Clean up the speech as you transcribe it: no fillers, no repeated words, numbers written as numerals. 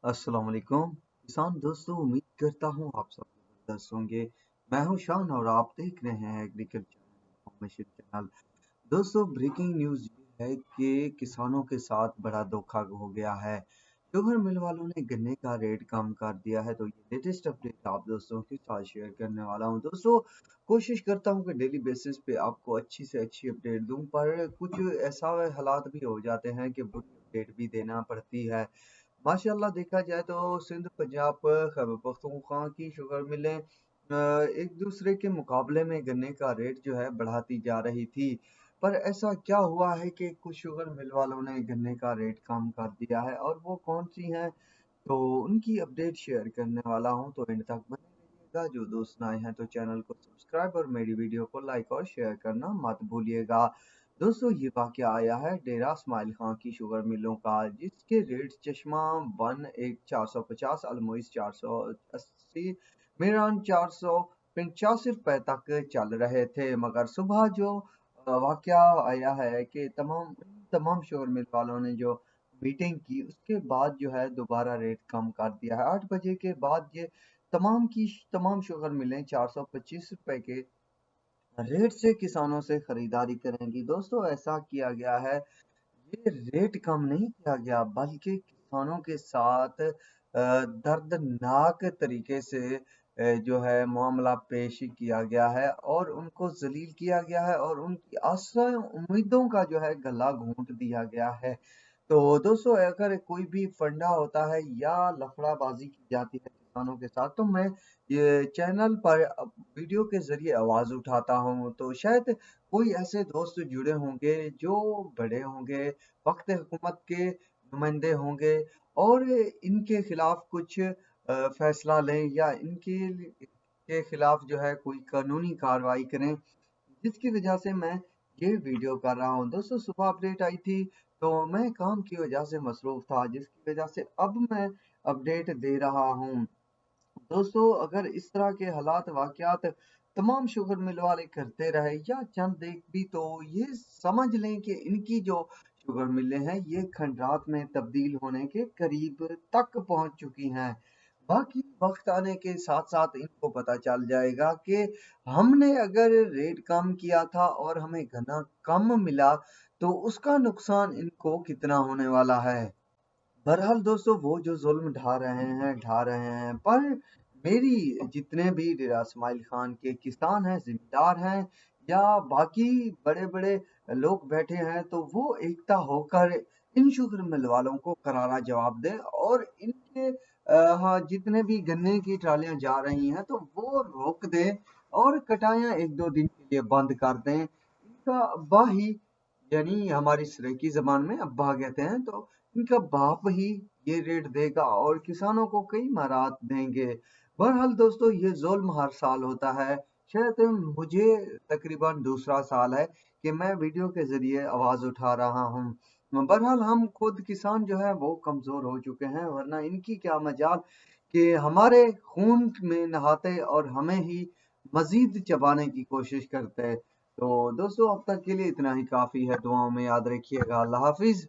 अस्सलाम वालेकुम किसान दोस्तों, उम्मीद करता हूँ आप सब जबरदस्त होंगे। मैं हूँ शान और आप देख रहे हैं एग्रीकल्चर इन्फॉर्मेशन चैनल। दोस्तों, ब्रेकिंग न्यूज़ ये है कि किसानों के साथ बड़ा धोखा हो गया है। शुगर मिल वालों ने गन्ने का रेट कम कर दिया है, तो ये लेटेस्ट अपडेट आप दोस्तों के साथ शेयर करने वाला हूँ। दोस्तों, कोशिश करता हूँ कि डेली बेसिस पे आपको अच्छी से अच्छी अपडेट दूँ, पर कुछ ऐसा हालात भी हो जाते हैं कि बुरी अपडेट भी देना पड़ती है। माशाल्लाह देखा जाए तो सिंध, पंजाब, खैबर पख्तूनख्वा की शुगर मिलें एक दूसरे के मुकाबले में गन्ने का रेट जो है बढ़ाती जा रही थी। पर ऐसा क्या हुआ है कि कुछ शुगर मिल वालों ने गन्ने का रेट कम कर दिया है, और वो कौन सी हैं, तो उनकी अपडेट शेयर करने वाला हूं। तो एंड तक बने रहिएगा। जो दोस्त नए हैं तो चैनल को सब्सक्राइब और मेरी वीडियो को लाइक और शेयर करना मत भूलिएगा। दोस्तों, ये वाकया आया है डेरा इस्माइल खां की शुगर मिलों का, जिसके रेट चश्मा 1 1 450, अलमोइस 480, मीरान 485 रुपए तक चल रहे थे। मगर सुबह जो वाकया आया है कि तमाम शुगर मिल वालों ने जो मीटिंग की, उसके बाद जो है दोबारा रेट कम कर दिया है। 8 बजे के बाद ये तमाम शुगर मिलें 425 रुपए के रेट से किसानों से खरीदारी करेंगी। दोस्तों, ऐसा किया गया है, ये रेट कम नहीं किया गया, बल्कि किसानों के साथ दर्दनाक तरीके से जो है मामला पेश किया गया है, और उनको जलील किया गया है, और उनकी आशा उम्मीदों का जो है गला घोंट दिया गया है। तो दोस्तों, अगर कोई भी फंडा होता है या लफड़ाबाजी की जाती है किसानों के साथ, तो मैं ये चैनल पर वीडियो के जरिए आवाज उठाता हूँ। तो शायद कोई ऐसे दोस्त जुड़े होंगे जो बड़े होंगे, वक्त हुकूमत के नुमाइंदे होंगे, और इनके खिलाफ कुछ फैसला लें, या के खिलाफ जो है कोई कानूनी कार्रवाई करें, जिसकी वजह से मैं ये वीडियो कर रहा हूँ। दोस्तों, सुबह अपडेट आई थी, तो मैं काम की वजह से मसरूफ था, जिसकी वजह से अब मैं अपडेट दे रहा हूँ। दोस्तों, अगर इस तरह के हालात वाकयात तमाम शुगर मिल वाले करते रहे या चंद एक भी, तो ये समझ लें कि इनकी जो शुगर मिलें हैं ये खंडात में तब्दील होने के करीब तक पहुंच चुकी हैं। बाकी वक्त आने के साथ साथ इनको पता चल जाएगा कि हमने अगर रेट कम किया था और हमें गन्ना कम मिला, तो उसका नुकसान इनको कितना होने वाला है। बहरहाल दोस्तों, वो जो जुल्म ढा रहे हैं, पर मेरी जितने भी डेरा इस्माइल खान के किसान हैं, जिम्मेदार हैं, या बाकी बड़े बड़े लोग बैठे हैं, तो वो एकता होकर इन शुगर मिल वालों को करारा जवाब दें, और इनके हाँ, जितने भी गन्ने की ट्रालियां जा रही हैं, तो वो रोक दें, और कटाइयां 1 2 दिन के लिए बंद कर दें। इनका अब्बा ही, यानी हमारी सराइकी जबान में अब्बा कहते हैं, तो इनका बाप ही ये रेट देगा और किसानों को कई मराहत देंगे। बहरहाल दोस्तों, ये जुल्म हर साल होता है। शायद मुझे तकरीबन दूसरा साल है कि मैं वीडियो के जरिए आवाज उठा रहा हूँ। बहरहाल हम खुद किसान जो है वो कमजोर हो चुके हैं, वरना इनकी क्या मजाल कि हमारे खून में नहाते और हमें ही मजीद चबाने की कोशिश करते हैं। तो दोस्तों, अब तक के लिए इतना ही काफी है। दुआओं में याद रखिएगा। अल्लाह हाफिज।